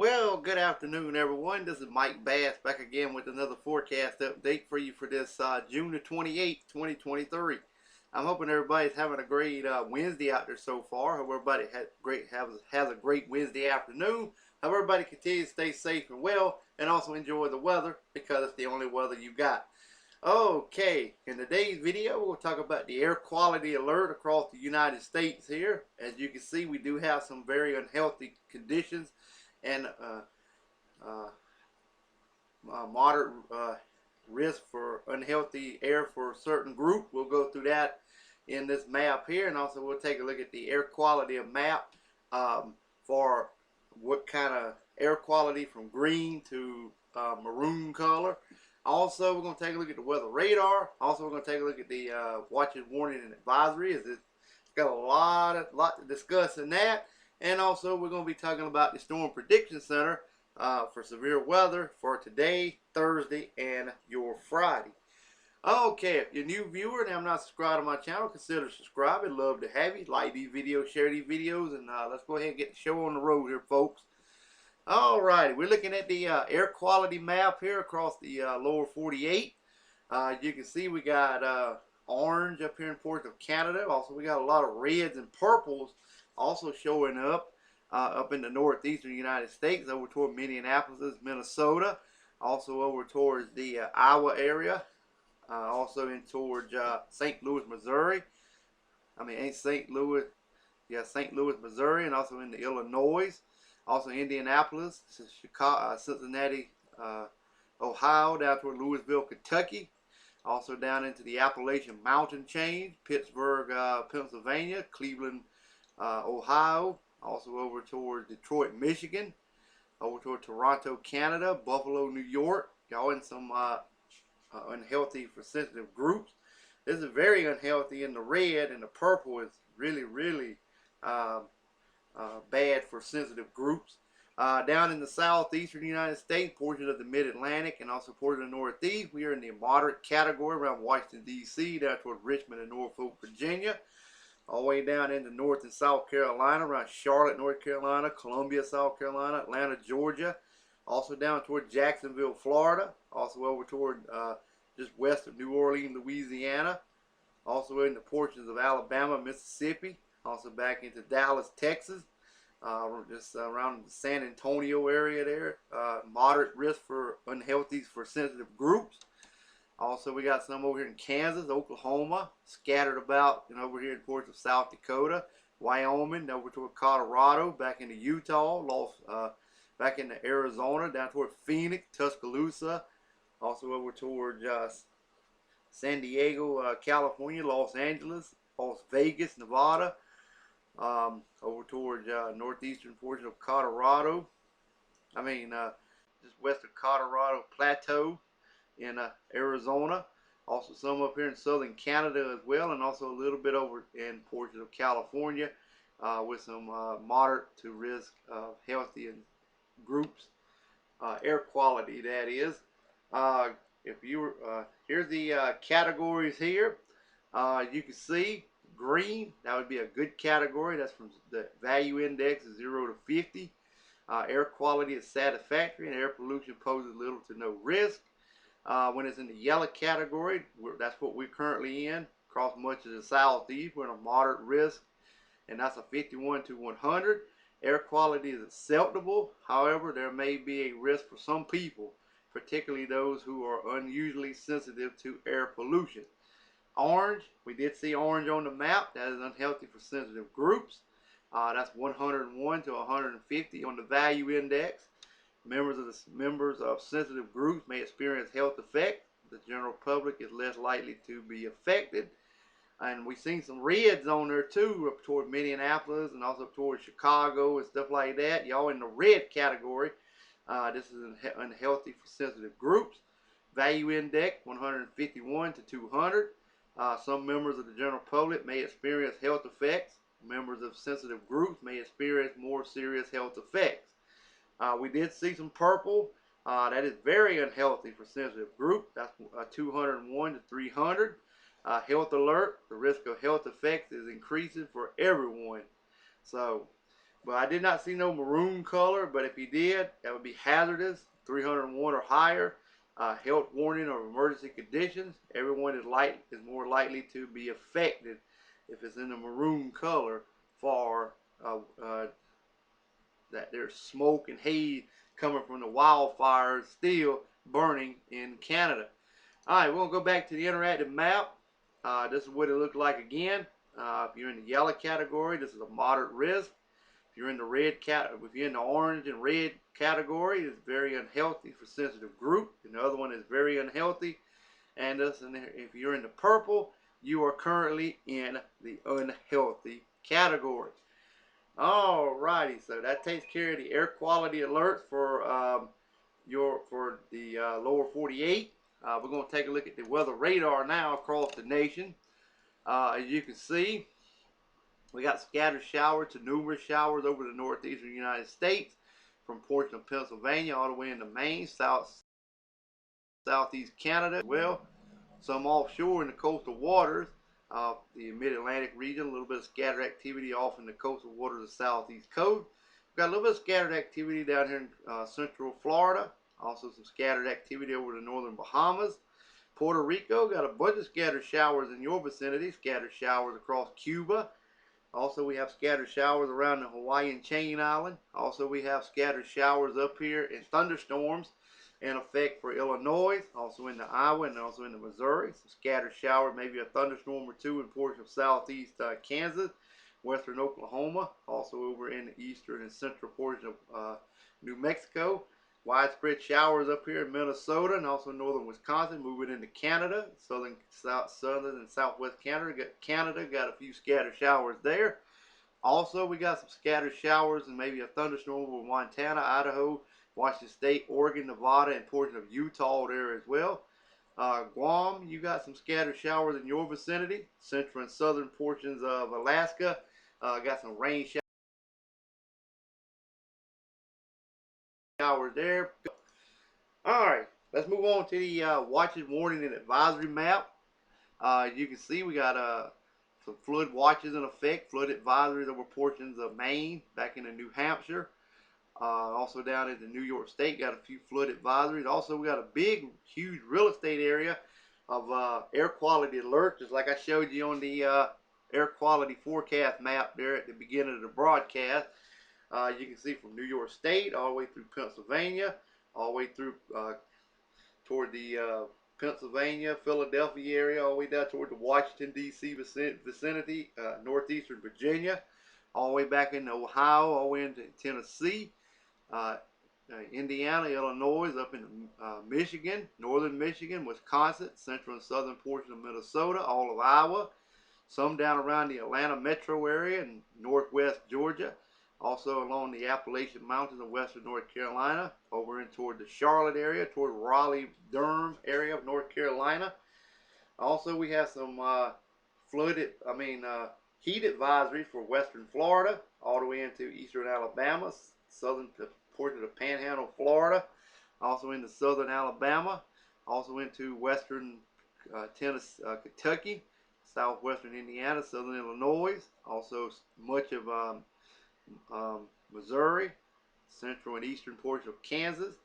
Well, good afternoon, everyone. This is Mike Bass back again with another forecast update for you for this June the 28th, 2023. I'm hoping everybody's having a great Wednesday out there so far. Hope everybody has a great Wednesday afternoon. Hope everybody continues to stay safe and well, and also enjoy the weather because it's the only weather you got. Okay, in today's video, we'll talk about the air quality alert across the United States here. As you can see, we do have some very unhealthy conditions and moderate risk for unhealthy air for a certain group. We'll go through that in this map here, and also we'll take a look at the air quality of map for what kind of air quality from green to maroon color. Also, we're going to take a look at the weather radar. Also, we're going to take a look at the watches, warning, and advisory. It's got a lot to discuss in that. And also, we're going to be talking about the Storm Prediction Center for severe weather for today, Thursday, and your Friday. Okay, if you're a new viewer and have not subscribed to my channel, consider subscribing. Love to have you. Like these videos, share these videos, and let's go ahead and get the show on the road here, folks. Alrighty, we're looking at the air quality map here across the lower 48. You can see we got orange up here in portions of Canada. Also, we got a lot of reds and purples also showing up in the northeastern United States, over toward Minneapolis, Minnesota, also over towards the Iowa area, also in towards St. Louis, Missouri. Ain't St. Louis, yeah, St. Louis, Missouri, and also in the Illinois, also Indianapolis, Chicago, Cincinnati, Ohio, down toward Louisville, Kentucky. Also down into the Appalachian Mountain chain, Pittsburgh, Pennsylvania, Cleveland, Ohio, also over toward Detroit, Michigan, over toward Toronto, Canada, Buffalo, New York. Y'all in some unhealthy for sensitive groups. This is very unhealthy in the red, and the purple is really bad for sensitive groups. Down in the southeastern United States, portion of the mid-Atlantic, and also portion of the northeast, we are in the moderate category around Washington, D.C., down toward Richmond and Norfolk, Virginia. All the way down into North and South Carolina, around Charlotte, North Carolina, Columbia, South Carolina, Atlanta, Georgia. Also down toward Jacksonville, Florida. Also over toward just west of New Orleans, Louisiana. Also in the portions of Alabama, Mississippi. Also back into Dallas, Texas. Just around the San Antonio area there. Moderate risk for unhealthy for sensitive groups. Also, we got some over here in Kansas, Oklahoma, scattered about, and over here in ports of South Dakota, Wyoming, over toward Colorado, back into Utah, back into Arizona, down toward Phoenix, Tuscaloosa, also over toward San Diego, California, Los Angeles, Las Vegas, Nevada, over toward northeastern portion of Colorado. Just west of Colorado Plateau in Arizona, also some up here in southern Canada as well, and also a little bit over in portions of California with some moderate to risk healthy and groups air quality, that is. Here's the categories here. You can see green, that would be a good category. That's from the value index is 0 to 50. Air quality is satisfactory, and air pollution poses little to no risk. When it's in the yellow category, that's what we're currently in. Across much of the southeast, we're in a moderate risk, and that's a 51 to 100. Air quality is acceptable. However, there may be a risk for some people, particularly those who are unusually sensitive to air pollution. Orange, we did see orange on the map. That is unhealthy for sensitive groups. That's 101 to 150 on the value index. Members of sensitive groups may experience health effects. The general public is less likely to be affected. And we've seen some reds on there too, up toward Minneapolis and also toward Chicago and stuff like that. Y'all in the red category. This is unhealthy for sensitive groups. Value index 151 to 200. Some members of the general public may experience health effects. Members of sensitive groups may experience more serious health effects. We did see some purple. That is very unhealthy for sensitive group. That's 201 to 300. Health alert. The risk of health effects is increasing for everyone. So But I did not see no maroon color, but if he did, that would be hazardous, 301 or higher, health warning or emergency conditions. Everyone is more likely to be affected if it's in the maroon color for that there's smoke and haze coming from the wildfires still burning in Canada. All right, we're going to go back to the interactive map. This is what it looked like again. If you're in the yellow category, this is a moderate risk. If you're in the if you're in the orange and red category, it's very unhealthy for sensitive group. And the other one is very unhealthy. And if you're in the purple, you are currently in the unhealthy category. Alrighty, so that takes care of the air quality alerts for the lower 48. We're going to take a look at the weather radar now across the nation. As you can see, we got scattered showers to numerous showers over the northeastern United States, from portion of Pennsylvania all the way into Maine, southeast Canada as well. Some offshore in the coastal waters, the mid-Atlantic region, a little bit of scattered activity off in the coastal waters of the southeast coast. We've got a little bit of scattered activity down here in central Florida. Also some scattered activity over the northern Bahamas. Puerto Rico, got a bunch of scattered showers in your vicinity, scattered showers across Cuba. Also, we have scattered showers around the Hawaiian chain island. Also, we have scattered showers up here in thunderstorms in effect for Illinois, also into Iowa, and also into Missouri. Some scattered showers, maybe a thunderstorm or two in portions of southeast Kansas, western Oklahoma, also over in the eastern and central portion of New Mexico. Widespread showers up here in Minnesota and also northern Wisconsin, moving into Canada, southern and southwest Canada. Got a few scattered showers there. Also, we got some scattered showers and maybe a thunderstorm over Montana, Idaho, Washington State, Oregon, Nevada, and portion of Utah there as well. Guam, you got some scattered showers in your vicinity. Central and southern portions of Alaska, got some rain showers there. Alright, let's move on to the watches, warning, and advisory map. You can see we got some flood watches in effect, flood advisories over portions of Maine, back into New Hampshire. Also down into New York State, got a few flood advisories. Also, we got a big, huge real estate area of air quality alerts, just like I showed you on the air quality forecast map there at the beginning of the broadcast. You can see from New York State all the way through Pennsylvania, all the way through toward the Pennsylvania, Philadelphia area, all the way down toward the Washington, D.C. vicinity, northeastern Virginia, all the way back into Ohio, all the way into Tennessee, Indiana, Illinois, up into Michigan, northern Michigan, Wisconsin, central and southern portion of Minnesota, all of Iowa, some down around the Atlanta metro area and northwest Georgia. Also along the Appalachian Mountains of western North Carolina, over in toward the Charlotte area, toward Raleigh, Durham area of North Carolina. Also, we have some heat advisories for western Florida, all the way into eastern Alabama, southern portion of Panhandle, Florida, also into southern Alabama, also into western Tennessee, Kentucky, southwestern Indiana, southern Illinois, also much of Missouri, central and eastern portion of Kansas,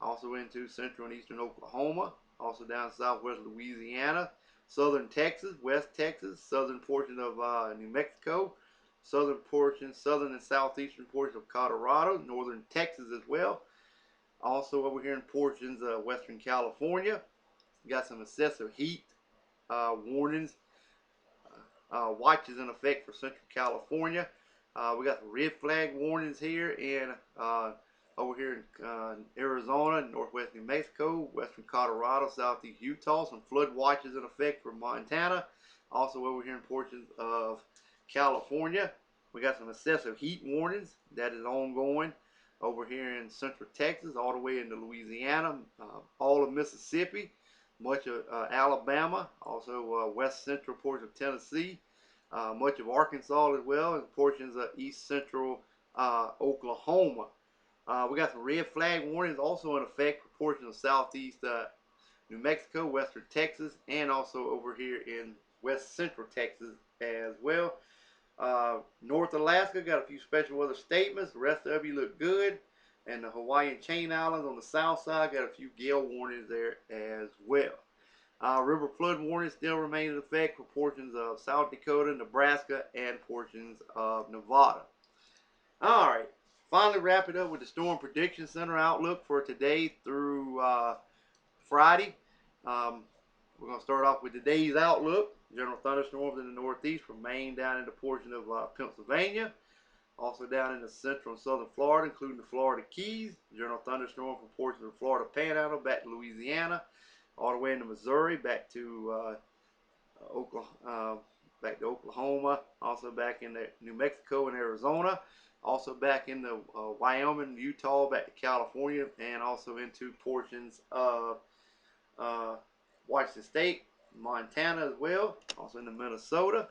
also into central and eastern Oklahoma, also down southwest Louisiana, southern Texas, west Texas, southern portion of New Mexico, southern and southeastern portion of Colorado, northern Texas as well. Also over here in portions of western California, we got some excessive heat warnings, watches in effect for central California. We got some red flag warnings here in over here in Arizona, northwest New Mexico, western Colorado, southeast Utah. Some flood watches in effect for Montana. Also over here in portions of California, we got some excessive heat warnings that is ongoing over here in central Texas, all the way into Louisiana, all of Mississippi, much of Alabama, also west central portion of Tennessee, much of Arkansas as well, and portions of east central Oklahoma. We got some red flag warnings also in effect for portions of southeast New Mexico, western Texas, and also over here in west central Texas as well. North Alaska got a few special weather statements. The rest of you look good. And the Hawaiian Chain Islands on the south side got a few gale warnings there as well. River flood warning still remains in effect for portions of South Dakota, Nebraska, and portions of Nevada. Alright, finally wrap it up with the Storm Prediction Center outlook for today through Friday. We're going to start off with today's outlook. General thunderstorms in the northeast from Maine down into portion of Pennsylvania. Also down into central and southern Florida, including the Florida Keys. General thunderstorm from portions of the Florida Panhandle back to Louisiana. All the way into Missouri, back to Oklahoma, also back into New Mexico and Arizona, also back into Wyoming, Utah, back to California, and also into portions of Washington State, Montana as well, also into Minnesota.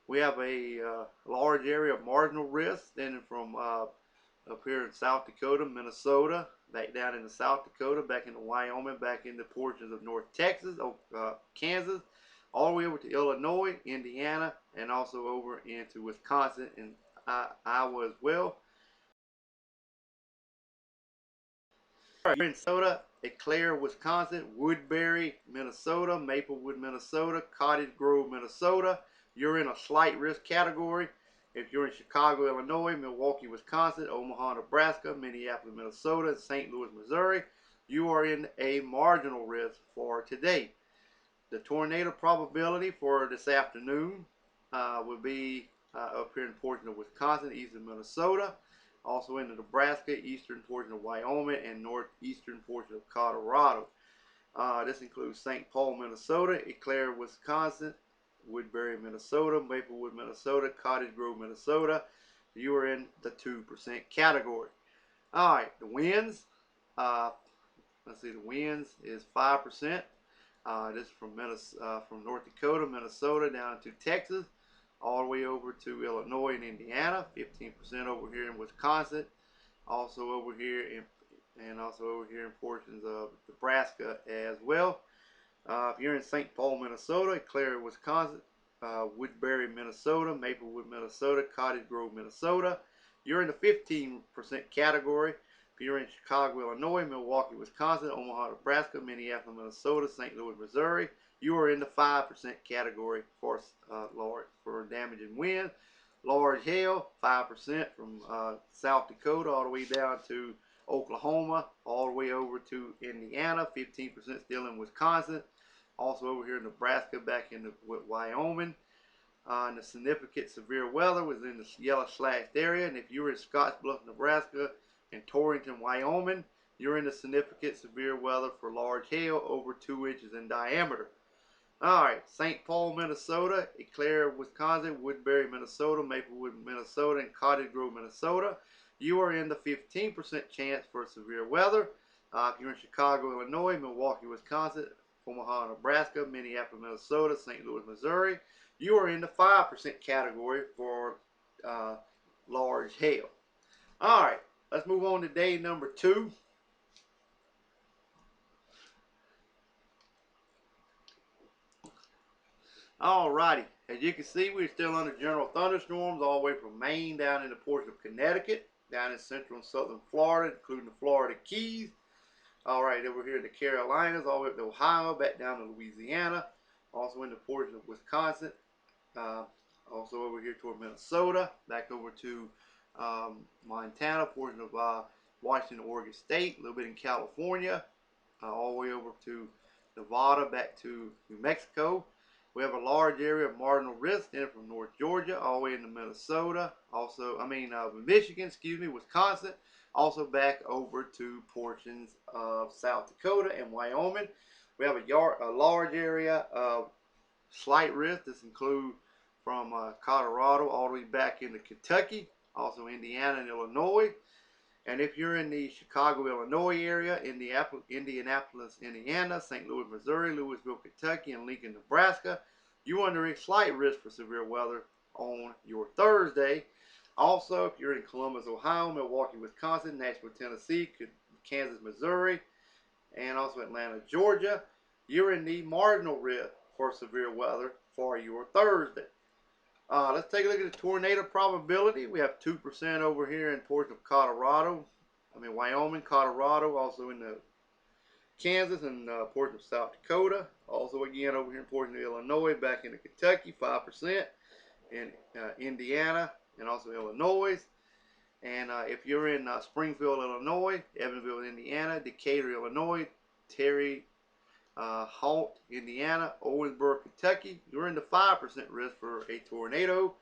We have a large area of marginal risk extending from up here in South Dakota, Minnesota, back down into South Dakota, back into Wyoming, back into portions of North Texas, Kansas, all the way over to Illinois, Indiana, and also over into Wisconsin and Iowa as well. Minnesota, Eclair, Wisconsin, Woodbury, Minnesota, Maplewood, Minnesota, Cottage Grove, Minnesota. You're in a slight risk category. If you're in Chicago, Illinois, Milwaukee, Wisconsin, Omaha, Nebraska, Minneapolis, Minnesota, and St. Louis, Missouri, you are in a marginal risk for today. The tornado probability for this afternoon will be up here in portion of Wisconsin, eastern Minnesota, also in the Nebraska, eastern portion of Wyoming, and northeastern portion of Colorado. This includes St. Paul, Minnesota, Eclair, Wisconsin, Woodbury, Minnesota, Maplewood, Minnesota, Cottage Grove, Minnesota. You are in the 2% category. Alright, the winds. Let's see, the winds is 5%. This is from North Dakota, Minnesota, down to Texas, all the way over to Illinois and Indiana. 15% over here in Wisconsin. Also over here in portions of Nebraska as well. If you're in St. Paul, Minnesota, Eclair, Wisconsin, Woodbury, Minnesota, Maplewood, Minnesota, Cottage Grove, Minnesota, you're in the 15% category. If you're in Chicago, Illinois, Milwaukee, Wisconsin, Omaha, Nebraska, Minneapolis, Minnesota, St. Louis, Missouri, you are in the 5% category for damage and wind. Large hail, 5% from South Dakota all the way down to Oklahoma, all the way over to Indiana, 15% still in Wisconsin. Also over here in Nebraska, back in Wyoming. And the significant severe weather was in the yellow slashed area. And if you're in Scottsbluff, Nebraska, and Torrington, Wyoming, you're in the significant severe weather for large hail over 2 inches in diameter. Alright, St. Paul, Minnesota, Eclair, Wisconsin, Woodbury, Minnesota, Maplewood, Minnesota, and Cottage Grove, Minnesota. You are in the 15% chance for severe weather. If you're in Chicago, Illinois, Milwaukee, Wisconsin, Omaha, Nebraska, Minneapolis, Minnesota, St. Louis, Missouri, you are in the 5% category for large hail. Alright, let's move on to day number 2. Alrighty, as you can see, we're still under general thunderstorms all the way from Maine down into portion of Connecticut, down in central and southern Florida, including the Florida Keys. Alright, over here in the Carolinas, all the way up to Ohio, back down to Louisiana, also in the portion of Wisconsin, also over here toward Minnesota, back over to Montana, portion of Washington, Oregon State, a little bit in California, all the way over to Nevada, back to New Mexico. We have a large area of marginal risk in from North Georgia all the way into Minnesota, Michigan, Wisconsin, also back over to portions of South Dakota and Wyoming. We have a large area of slight risk. This includes from Colorado all the way back into Kentucky, also Indiana and Illinois. And if you're in the Chicago, Illinois area, Indianapolis, Indiana, St. Louis, Missouri, Louisville, Kentucky, and Lincoln, Nebraska, you're under a slight risk for severe weather on your Thursday. Also, if you're in Columbus, Ohio, Milwaukee, Wisconsin, Nashville, Tennessee, Kansas, Missouri, and also Atlanta, Georgia, you're in the marginal risk for severe weather for your Thursday. Let's take a look at the tornado probability. We have 2% over here in portion of Wyoming, Colorado, also in the Kansas and portion of South Dakota. Also again over here in portion of Illinois, back into Kentucky, 5%, in Indiana and also Illinois. And if you're in Springfield, Illinois, Evansville, Indiana, Decatur, Illinois, Terre Haute, Indiana, Owensboro, Kentucky, you're in the 5% risk for a tornado.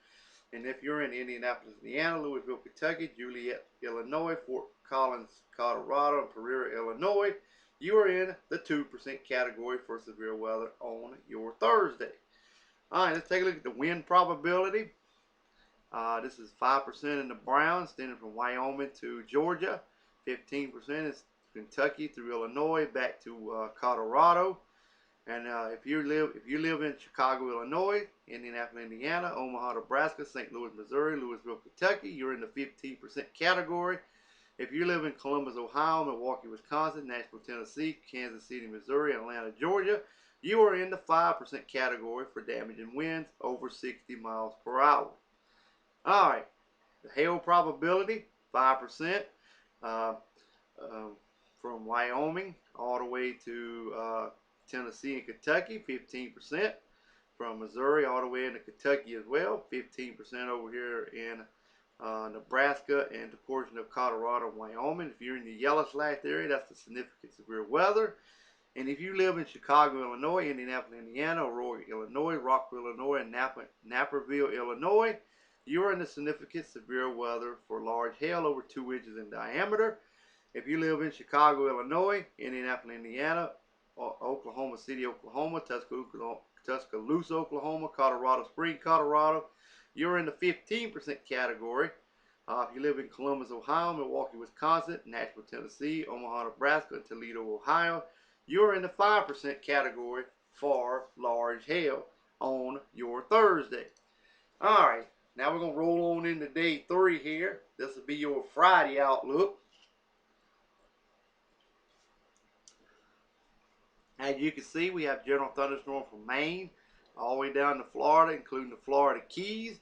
And if you're in Indianapolis, Indiana, Louisville, Kentucky, Joliet, Illinois, Fort Collins, Colorado, and Pereira, Illinois, you are in the 2% category for severe weather on your Thursday. All right, let's take a look at the wind probability. This is 5% in the brown, extending from Wyoming to Georgia. 15% is Kentucky through Illinois back to Colorado. And if you live in Chicago, Illinois, Indianapolis, Indiana, Omaha, Nebraska, St. Louis, Missouri, Louisville, Kentucky, you're in the 15% category. If you live in Columbus, Ohio, Milwaukee, Wisconsin, Nashville, Tennessee, Kansas City, Missouri, Atlanta, Georgia, you are in the 5% category for damaging winds over 60 miles per hour. All right, the hail probability, 5%. From Wyoming all the way to Tennessee and Kentucky, 15%. From Missouri all the way into Kentucky as well, 15% over here in Nebraska and the portion of Colorado and Wyoming. If you're in the yellow slashed area, that's the significant severe weather. And if you live in Chicago, Illinois, Indianapolis, Indiana, Aurora, Illinois, Rockville, Illinois, and Naperville, Illinois, you are in the significant severe weather for large hail over 2 inches in diameter. If you live in Chicago, Illinois, Indianapolis, Indiana, Oklahoma City, Oklahoma, Tuscaloosa, Oklahoma, Colorado Springs, Colorado, you're in the 15% category. If you live in Columbus, Ohio, Milwaukee, Wisconsin, Nashville, Tennessee, Omaha, Nebraska, and Toledo, Ohio, you're in the 5% category for large hail on your Thursday. All right, now we're going to roll on into day 3 here. This will be your Friday outlook. As you can see, we have general thunderstorm from Maine all the way down to Florida, including the Florida Keys,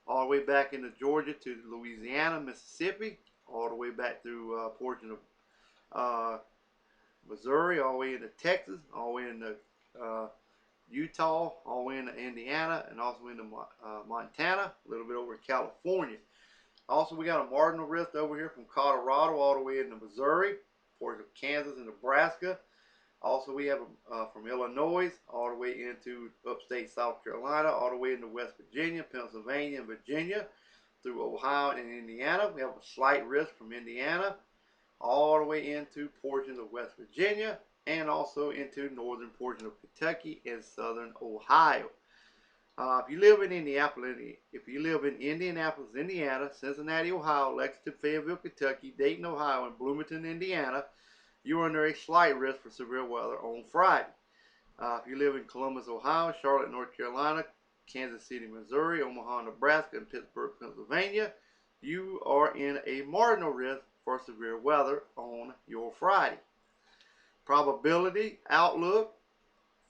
all the way back into Georgia to Louisiana, Mississippi, all the way back through a portion of Missouri, all the way into Texas, all the way into Utah, all the way into Indiana, and also into Montana, a little bit over in California. Also, we got a marginal risk over here from Colorado all the way into Missouri, portion of Kansas and Nebraska. Also, we have from Illinois all the way into upstate South Carolina, all the way into West Virginia, Pennsylvania, and Virginia, through Ohio and Indiana. We have a slight risk from Indiana all the way into portions of West Virginia and also into northern portion of Kentucky and southern Ohio. If you live in Indianapolis, Indiana, Cincinnati, Ohio, Lexington, Fayetteville, Kentucky, Dayton, Ohio, and Bloomington, Indiana, you're under a slight risk for severe weather on Friday. If you live in Columbus, Ohio, Charlotte, North Carolina, Kansas City, Missouri, Omaha, Nebraska, and Pittsburgh, Pennsylvania, you are in a marginal risk for severe weather on your Friday. Probability outlook,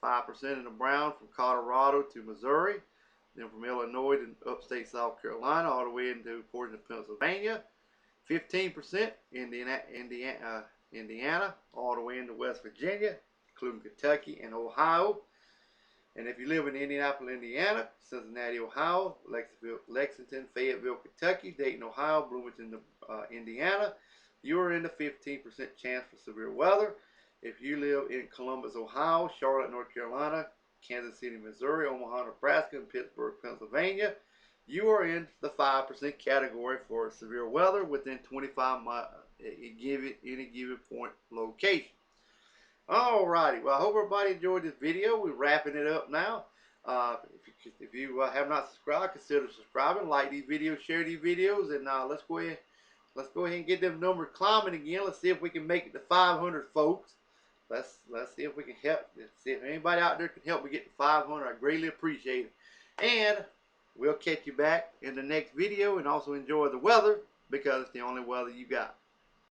5% in the brown from Colorado to Missouri, then from Illinois to upstate South Carolina, all the way into portion of Pennsylvania, 15% Indiana, all the way into West Virginia, including Kentucky and Ohio. And if you live in Indianapolis, Indiana, Cincinnati, Ohio, Lexington, Fayetteville, Kentucky, Dayton, Ohio, Bloomington, Indiana, you are in the 15% chance for severe weather. If you live in Columbus, Ohio, Charlotte, North Carolina, Kansas City, Missouri, Omaha, Nebraska, and Pittsburgh, Pennsylvania, you are in the 5% category for severe weather within 25 miles any given point location. Alrighty, well, I hope everybody enjoyed this video. We're wrapping it up now. If you have not subscribed, consider subscribing, like these videos, share these videos, and let's go ahead and get them numbers climbing again. Let's see if we can make it to 500, folks. Let's see if we can help. Let's see if anybody out there can help me get to 500. I greatly appreciate it. And we'll catch you back in the next video, and also enjoy the weather, because it's the only weather you got.